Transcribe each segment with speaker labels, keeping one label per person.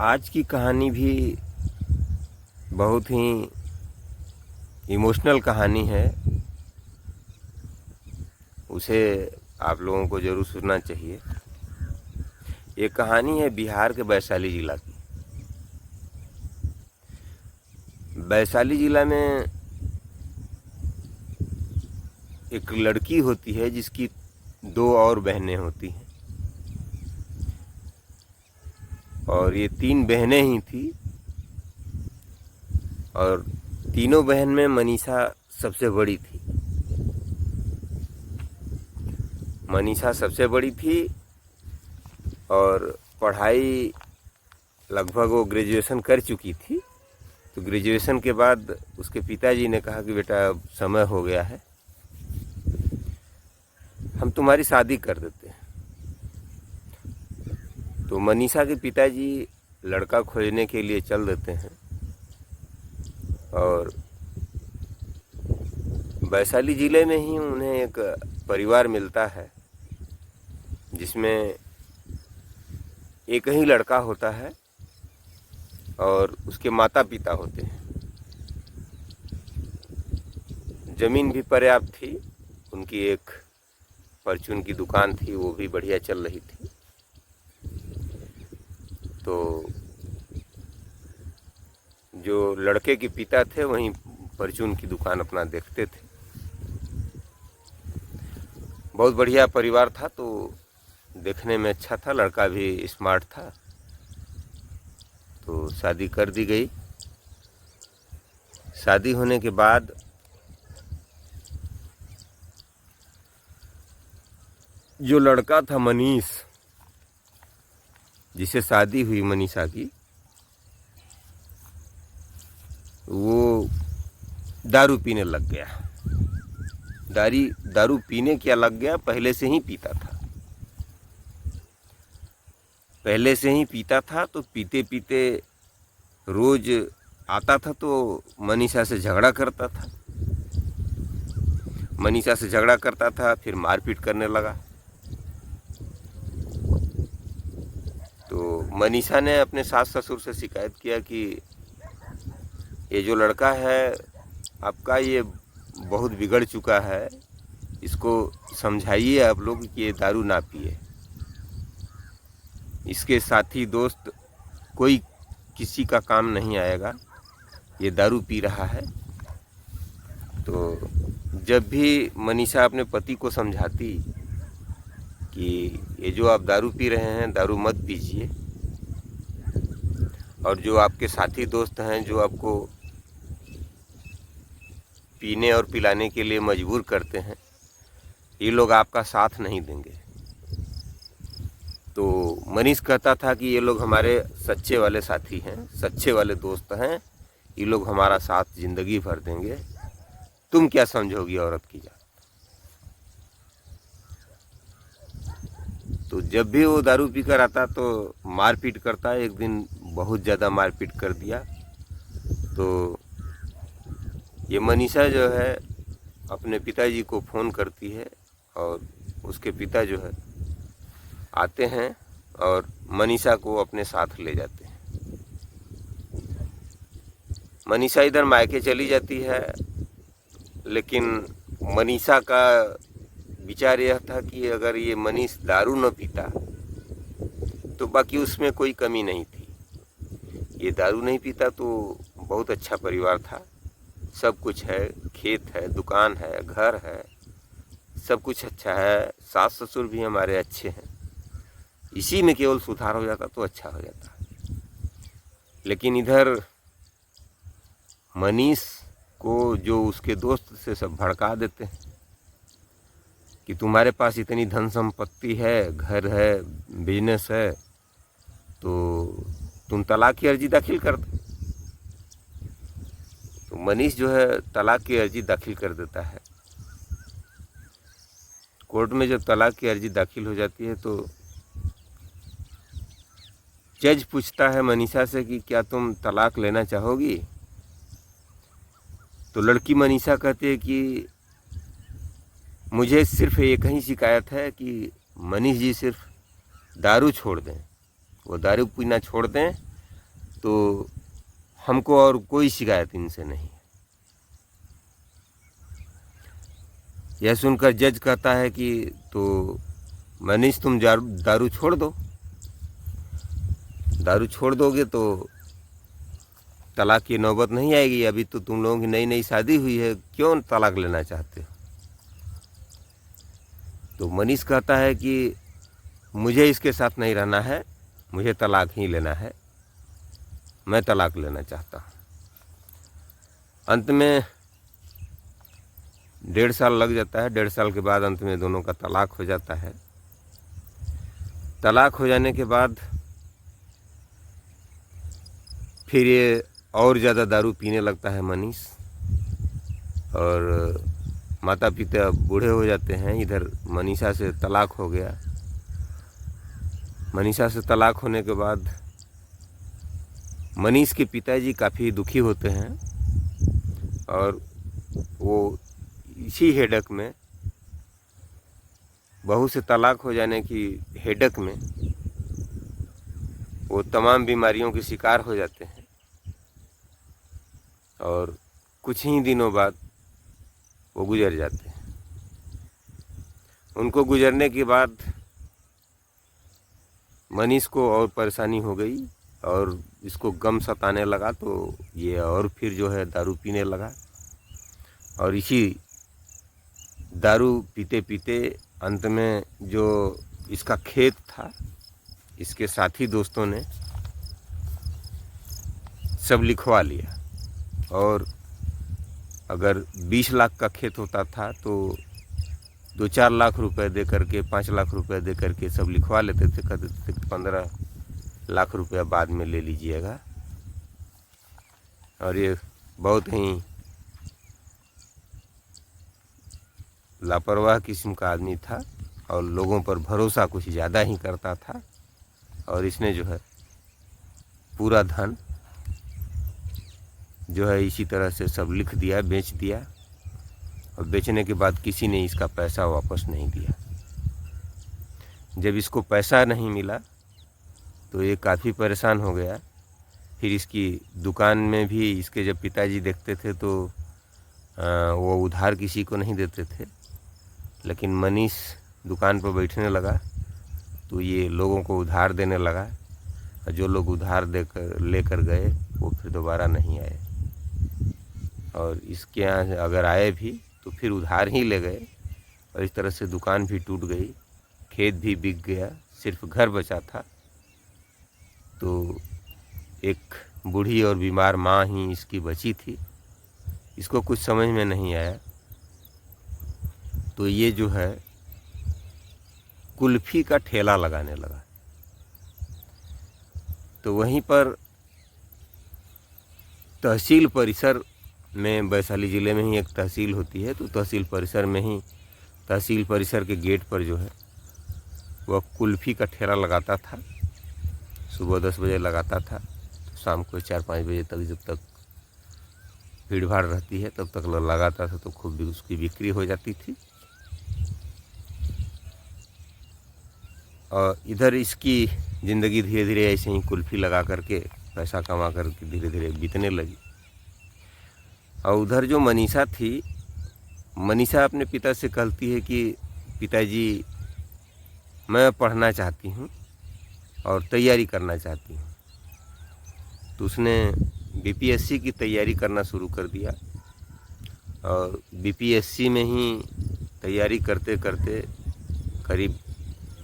Speaker 1: आज की कहानी भी बहुत ही इमोशनल कहानी है। उसे आप लोगों को ज़रूर सुनना चाहिए। ये कहानी है बिहार के वैशाली ज़िला की। वैशाली ज़िला में एक लड़की होती है जिसकी 2 और बहनें होती हैं, और ये 3 बहनें ही थी। और तीनों बहन में मनीषा सबसे बड़ी थी। मनीषा सबसे बड़ी थी और पढ़ाई लगभग वो ग्रेजुएशन कर चुकी थी। तो ग्रेजुएशन के बाद उसके पिताजी ने कहा कि बेटा अब समय हो गया है, हम तुम्हारी शादी कर देते हैं। तो मनीषा के पिताजी लड़का खोजने के लिए चल देते हैं और वैशाली ज़िले में ही उन्हें एक परिवार मिलता है जिसमें एक ही लड़का होता है और उसके माता पिता होते हैं। ज़मीन भी पर्याप्त थी, उनकी एक परचून की दुकान थी, वो भी बढ़िया चल रही थी। तो जो लड़के के पिता थे वहीं परचून की दुकान अपना देखते थे। बहुत बढ़िया परिवार था, तो देखने में अच्छा था, लड़का भी स्मार्ट था। तो शादी कर दी गई। शादी होने के बाद जो लड़का था मनीष, जिसे शादी हुई मनीषा की, वो दारू पीने लग गया। दारू पीने क्या लग गया, पहले से ही पीता था। तो पीते पीते रोज आता था तो मनीषा से झगड़ा करता था। फिर मारपीट करने लगा। तो मनीषा ने अपने सास ससुर से शिकायत किया कि ये जो लड़का है आपका, ये बहुत बिगड़ चुका है, इसको समझाइए आप लोग कि ये दारू ना पिए। इसके साथी दोस्त कोई किसी का काम नहीं आएगा, ये दारू पी रहा है। तो जब भी मनीषा अपने पति को समझाती कि ये जो आप दारू पी रहे हैं, दारू मत पीजिए, और जो आपके साथी दोस्त हैं जो आपको पीने और पिलाने के लिए मजबूर करते हैं, ये लोग आपका साथ नहीं देंगे। तो मनीष कहता था कि ये लोग हमारे सच्चे वाले साथी हैं, सच्चे वाले दोस्त हैं, ये लोग हमारा साथ ज़िंदगी भर देंगे, तुम क्या समझोगी औरत की जात। तो जब भी वो दारू पी कर आता तो मारपीट करता। एक दिन बहुत ज़्यादा मारपीट कर दिया। तो ये मनीषा जो है अपने पिताजी को फ़ोन करती है और उसके पिता जो है आते हैं और मनीषा को अपने साथ ले जाते हैं। मनीषा इधर मायके चली जाती है, लेकिन मनीषा का विचार यह था कि अगर ये मनीष दारू न पीता तो बाकी उसमें कोई कमी नहीं थी। ये दारू नहीं पीता तो बहुत अच्छा परिवार था, सब कुछ है, खेत है, दुकान है, घर है, सब कुछ अच्छा है, सास ससुर भी हमारे अच्छे हैं। इसी में केवल सुधार हो जाता तो अच्छा हो जाता। लेकिन इधर मनीष को जो उसके दोस्त से सब भड़का देते हैं कि तुम्हारे पास इतनी धन संपत्ति है, घर है, बिजनेस है, तो तुम तलाक की अर्जी दाखिल कर दो। तो मनीष जो है तलाक की अर्जी दाखिल कर देता है। कोर्ट में जब तलाक की अर्जी दाखिल हो जाती है तो जज पूछता है मनीषा से कि क्या तुम तलाक लेना चाहोगी। तो लड़की मनीषा कहती है कि मुझे सिर्फ एक ही शिकायत है कि मनीष जी सिर्फ दारू छोड़ दें, वो दारू पीना छोड़ दें तो हमको और कोई शिकायत इनसे नहीं है। यह सुनकर जज कहता है कि तो मनीष तुम दारू छोड़ दो, दारू छोड़ दोगे तो तलाक की नौबत नहीं आएगी। अभी तो तुम लोगों की नई नई शादी हुई है, क्यों तलाक लेना चाहते हो? तो मनीष कहता है कि मुझे इसके साथ नहीं रहना है, मुझे तलाक ही लेना है, मैं तलाक लेना चाहता हूँ। अंत में 1.5 साल लग जाता है। 1.5 साल के बाद अंत में दोनों का तलाक हो जाता है। तलाक हो जाने के बाद फिर ये और ज़्यादा दारू पीने लगता है मनीष, और माता पिता बूढ़े हो जाते हैं। इधर मनीषा से तलाक हो गया। मनीषा से तलाक होने के बाद मनीष के पिताजी काफ़ी दुखी होते हैं, और वो इसी हेडक में, बहू से तलाक हो जाने की हेडक में, वो तमाम बीमारियों के शिकार हो जाते हैं। और कुछ ही दिनों बाद वो गुजर जाते हैं। उनको गुजरने के बाद मनीष को और परेशानी हो गई, और इसको गम सताने लगा, तो ये और फिर जो है दारू पीने लगा। और इसी दारू पीते पीते अंत में जो इसका खेत था, इसके साथी दोस्तों ने सब लिखवा लिया। और अगर 20 लाख का खेत होता था तो 2-4 लाख रुपए दे करके, 5 लाख रुपए दे करके सब लिखवा लेते थे। कहते थे 15 लाख रुपया बाद में ले लीजिएगा। और ये बहुत ही लापरवाह किस्म का आदमी था, और लोगों पर भरोसा कुछ ज़्यादा ही करता था। और इसने जो है पूरा धन जो है इसी तरह से सब लिख दिया, बेच दिया। और बेचने के बाद किसी ने इसका पैसा वापस नहीं दिया। जब इसको पैसा नहीं मिला तो ये काफ़ी परेशान हो गया। फिर इसकी दुकान में भी इसके जब पिताजी देखते थे तो वो उधार किसी को नहीं देते थे, लेकिन मनीष दुकान पर बैठने लगा तो ये लोगों को उधार देने लगा। और जो लोग उधार लेकर गए वो फिर दोबारा नहीं आए, और इसके यहाँ अगर आए भी तो फिर उधार ही ले गए। और इस तरह से दुकान भी टूट गई, खेत भी बिक गया, सिर्फ घर बचा था। तो एक बूढ़ी और बीमार माँ ही इसकी बची थी। इसको कुछ समझ में नहीं आया, तो ये जो है कुल्फ़ी का ठेला लगाने लगा। तो वहीं पर तहसील परिसर में, वैशाली ज़िले में ही एक तहसील होती है, तो तहसील परिसर में ही, तहसील परिसर के गेट पर जो है वह कुल्फ़ी का ठेला लगाता था। सुबह 10 बजे लगाता था, तो शाम को 4-5 बजे तक, जब तक भीड़ भाड़ रहती है तब तक लगाता था, तो खूब भी उसकी बिक्री हो जाती थी। और इधर इसकी ज़िंदगी धीरे धीरे ऐसे ही कुल्फ़ी लगा करके, पैसा कमा करके धीरे धीरे बीतने लगी। और उधर जो मनीषा थी, मनीषा अपने पिता से कहती है कि पिताजी मैं पढ़ना चाहती हूँ और तैयारी करना चाहती हूँ। तो उसने बीपीएससी की तैयारी करना शुरू कर दिया, और बीपीएससी में ही तैयारी करते करते करीब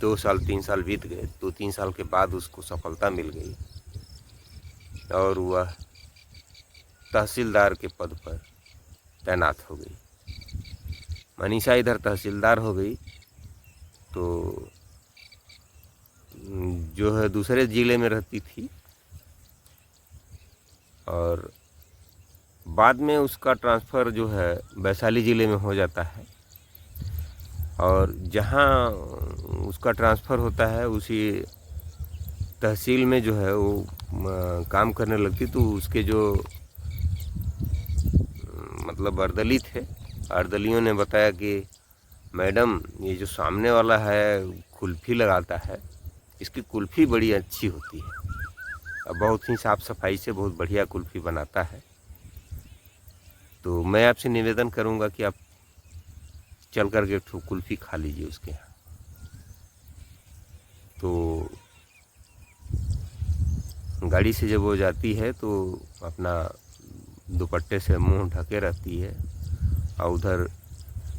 Speaker 1: 2 साल 3 साल बीत गए। 2-3 साल के बाद उसको सफलता मिल गई, और वह तहसीलदार के पद पर तैनात हो गई। मनीषा इधर तहसीलदार हो गई, तो जो है दूसरे ज़िले में रहती थी। और बाद में उसका ट्रांसफ़र जो है वैशाली ज़िले में हो जाता है। और जहाँ उसका ट्रांसफ़र होता है उसी तहसील में जो है वो काम करने लगती। तो उसके जो मतलब अर्दली थे, अर्दलियों ने बताया कि मैडम ये जो सामने वाला है कुल्फ़ी लगाता है, इसकी कुल्फ़ी बड़ी अच्छी होती है। बहुत ही साफ़ सफाई से बहुत बढ़िया कुल्फ़ी बनाता है। तो मैं आपसे निवेदन करूँगा कि आप चल कर के एक ठो कुल्फ़ी खा लीजिए उसके यहाँ। तो गाड़ी से जब वो जाती है तो अपना दुपट्टे से मुंह ढके रहती है, और उधर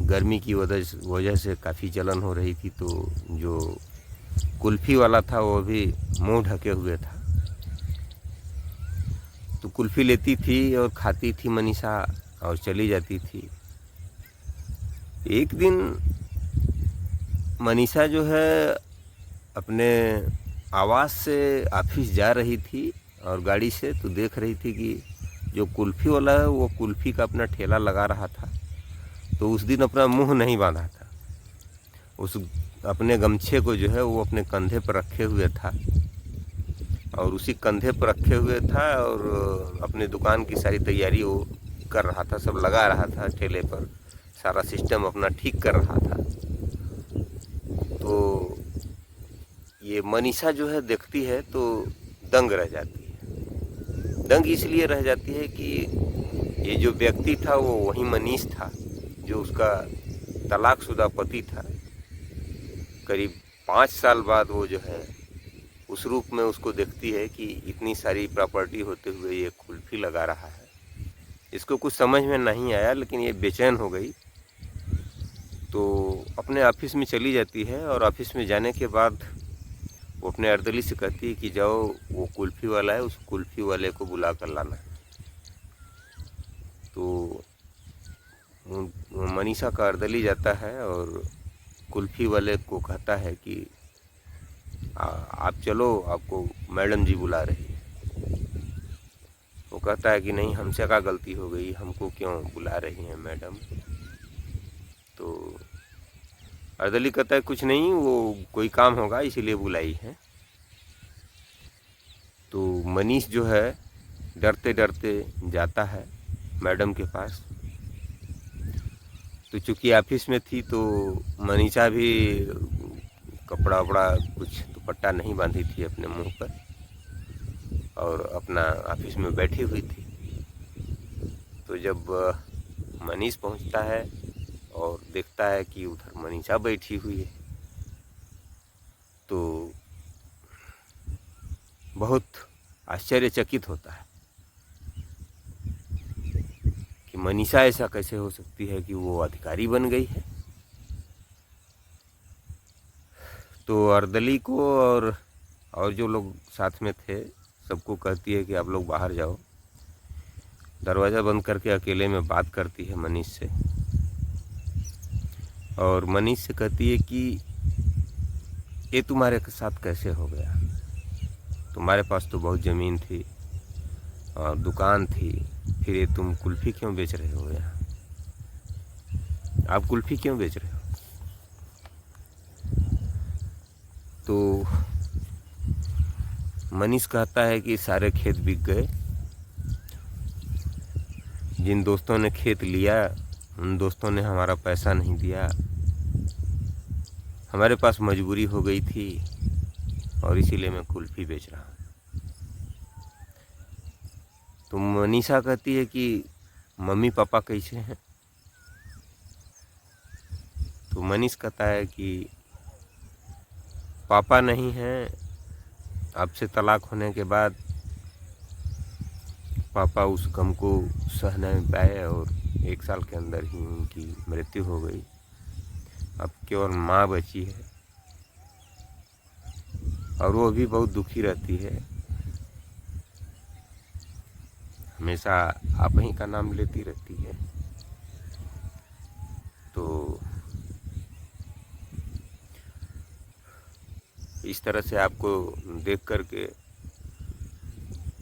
Speaker 1: गर्मी की वजह से काफ़ी जलन हो रही थी, तो जो कुल्फ़ी वाला था वो भी मुंह ढके हुए था। तो कुल्फ़ी लेती थी और खाती थी मनीषा और चली जाती थी। एक दिन मनीषा जो है अपने आवास से ऑफिस जा रही थी और गाड़ी से तो देख रही थी कि जो कुल्फ़ी वाला है वो कुल्फ़ी का अपना ठेला लगा रहा था। तो उस दिन अपना मुंह नहीं बांधा था, उस अपने गमछे को जो है वो अपने कंधे पर रखे हुए था, और उसी कंधे पर रखे हुए था और अपने दुकान की सारी तैयारी वो कर रहा था, सब लगा रहा था ठेले पर, सारा सिस्टम अपना ठीक कर रहा था। तो ये मनीषा जो है देखती है तो दंग रह जाती है। दंग इसलिए रह जाती है कि ये जो व्यक्ति था वो वही मनीष था जो उसका तलाकशुदा पति था। करीब 5 साल बाद वो जो है उस रूप में उसको देखती है कि इतनी सारी प्रॉपर्टी होते हुए ये कुल्फ़ी लगा रहा है। इसको कुछ समझ में नहीं आया, लेकिन ये बेचैन हो गई, तो अपने ऑफिस में चली जाती है। और ऑफिस में जाने के बाद वो अपने अर्दली से कहती है कि जाओ वो कुल्फ़ी वाला है, उस कुल्फ़ी वाले को बुला कर लाना। तो मनीषा का अर्दली जाता है और कुल्फ़ी वाले को कहता है कि आप चलो, आपको मैडम जी बुला रही है। वो कहता है कि नहीं, हमसे क्या गलती हो गई, हमको क्यों बुला रही हैं मैडम। तो अर्दली कहता है कुछ नहीं, वो कोई काम होगा इसीलिए बुलाई है। तो मनीष जो है डरते डरते जाता है मैडम के पास। तो चूँकि ऑफिस में थी तो मनीषा भी कपड़ा वपड़ा कुछ दुपट्टा नहीं बांधी थी अपने मुंह पर, और अपना ऑफिस में बैठी हुई थी। तो जब मनीष पहुंचता है और देखता है कि उधर मनीषा बैठी हुई है, तो बहुत आश्चर्यचकित होता है कि मनीषा ऐसा कैसे हो सकती है कि वो अधिकारी बन गई है। तो अर्दली को और जो लोग साथ में थे सबको कहती है कि आप लोग बाहर जाओ। दरवाज़ा बंद करके अकेले में बात करती है मनीष से, और मनीष से कहती है कि ये तुम्हारे साथ कैसे हो गया, तुम्हारे पास तो बहुत ज़मीन थी और दुकान थी, फिर ये तुम कुल्फ़ी क्यों बेच रहे हो यहाँ, आप कुल्फ़ी क्यों बेच रहे हो। तो मनीष कहता है कि सारे खेत बिक गए, जिन दोस्तों ने खेत लिया उन दोस्तों ने हमारा पैसा नहीं दिया, हमारे पास मजबूरी हो गई थी और इसीलिए मैं कुल्फ़ी बेच रहा हूँ। तो मनीषा कहती है कि मम्मी पापा कैसे हैं। तो मनीष कहता है कि पापा नहीं हैं, आपसे तलाक होने के बाद पापा उस गम को सह नहीं पाए और 1 साल के अंदर ही उनकी मृत्यु हो गई। अब केवल माँ बची है और वो भी बहुत दुखी रहती है, हमेशा आप ही का नाम लेती रहती है। तो इस तरह से आपको देख कर के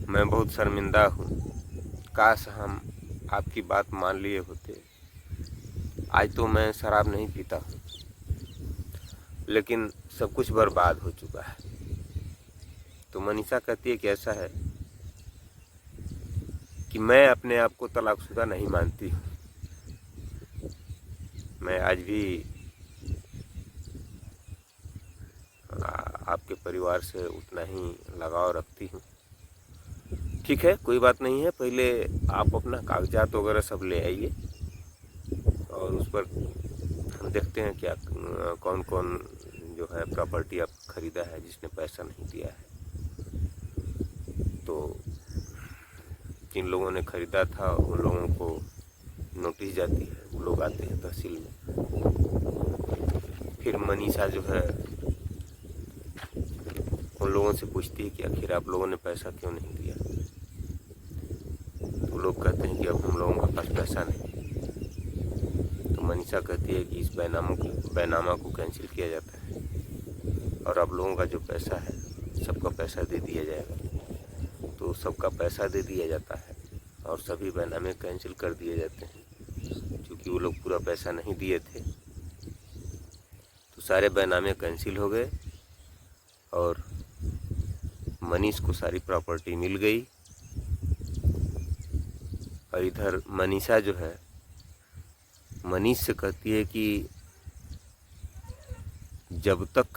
Speaker 1: मैं बहुत शर्मिंदा हूँ। काश हम आपकी बात मान लिए होते। आज तो मैं शराब नहीं पीता हूँ, लेकिन सब कुछ बर्बाद हो चुका है। तो मनीषा कहती है कि ऐसा है कि मैं अपने आप को तलाकशुदा नहीं मानती हूँ। मैं आज भी आपके परिवार से उतना ही लगाव रखती हूँ। ठीक है, कोई बात नहीं है। पहले आप अपना कागजात वगैरह सब ले आइए और उस पर हम देखते हैं क्या कौन कौन जो है प्रॉपर्टी आप ख़रीदा है जिसने पैसा नहीं दिया है। तो जिन लोगों ने ख़रीदा था उन लोगों को नोटिस जाती है, वो लोग आते हैं तहसील में। फिर मनीषा जो है उन लोगों से पूछती है कि आखिर आप लोगों ने पैसा क्यों नहीं दिया। तो लोग कहते हैं कि अब हम लोगों के पास पैसा नहीं। तो मनीषा कहती है कि इस बैनामा को कैंसिल किया जाता है और आप लोगों का जो पैसा है सबका पैसा दे दिया जाएगा। तो सबका पैसा दे दिया जाता है और सभी बैनामे कैंसिल कर दिए जाते हैं। क्योंकि वो लोग पूरा पैसा नहीं दिए थे तो सारे बैनामे कैंसिल हो गए और मनीष को सारी प्रॉपर्टी मिल गई। और इधर मनीषा जो है मनीष से कहती है कि जब तक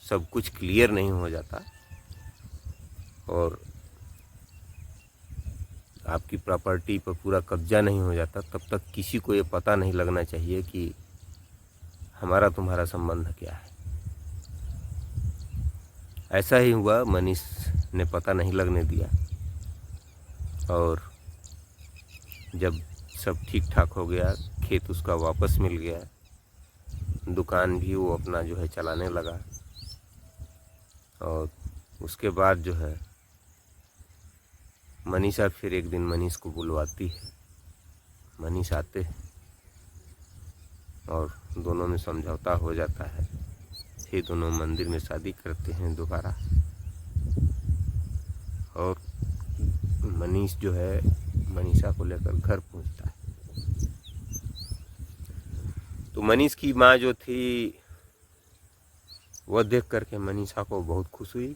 Speaker 1: सब कुछ क्लियर नहीं हो जाता और आपकी प्रॉपर्टी पर पूरा कब्जा नहीं हो जाता तब तक किसी को ये पता नहीं लगना चाहिए कि हमारा तुम्हारा संबंध क्या है। ऐसा ही हुआ, मनीष ने पता नहीं लगने दिया और जब सब ठीक ठाक हो गया, खेत उसका वापस मिल गया, दुकान भी वो अपना जो है चलाने लगा। और उसके बाद जो है मनीषा फिर एक दिन मनीष को बुलवाती है। मनीष आते हैं और दोनों में समझौता हो जाता है। फिर दोनों मंदिर में शादी करते हैं दोबारा। और मनीष जो है मनीषा को लेकर घर पहुंचता है। तो मनीष की माँ जो थी वह देख करके मनीषा को बहुत खुश हुई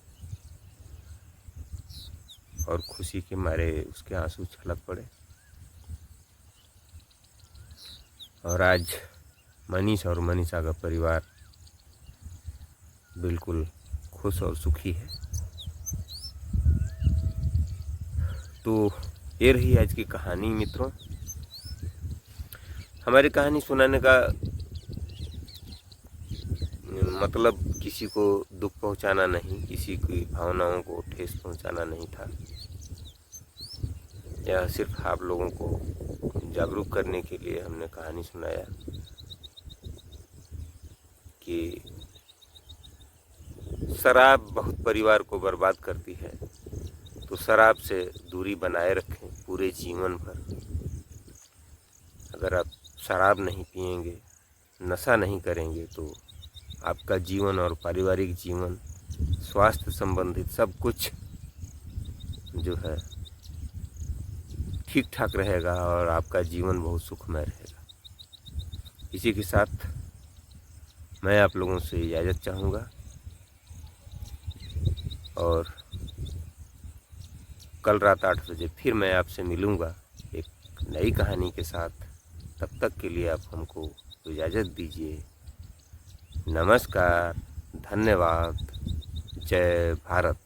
Speaker 1: और खुशी के मारे उसके आंसू छलक पड़े। और आज मनीष और मनीषा का परिवार बिल्कुल खुश और सुखी है। तो ये रही आज की कहानी मित्रों। हमारी कहानी सुनाने का मतलब किसी को दुख पहुंचाना नहीं, किसी की भावनाओं को ठेस पहुंचाना नहीं था। यह सिर्फ आप लोगों को जागरूक करने के लिए हमने कहानी सुनाया कि शराब बहुत परिवार को बर्बाद करती है। तो शराब से दूरी बनाए रखें पूरे जीवन भर। अगर आप शराब नहीं पिएंगे, नशा नहीं करेंगे तो आपका जीवन और पारिवारिक जीवन, स्वास्थ्य संबंधित सब कुछ जो है ठीक ठाक रहेगा और आपका जीवन बहुत सुखमय रहेगा। इसी के साथ मैं आप लोगों से इजाज़त चाहूँगा और कल रात 8 बजे फिर मैं आपसे मिलूँगा एक नई कहानी के साथ। तब तक के लिए आप हमको इजाज़त दीजिए। नमस्कार, धन्यवाद, जय भारत।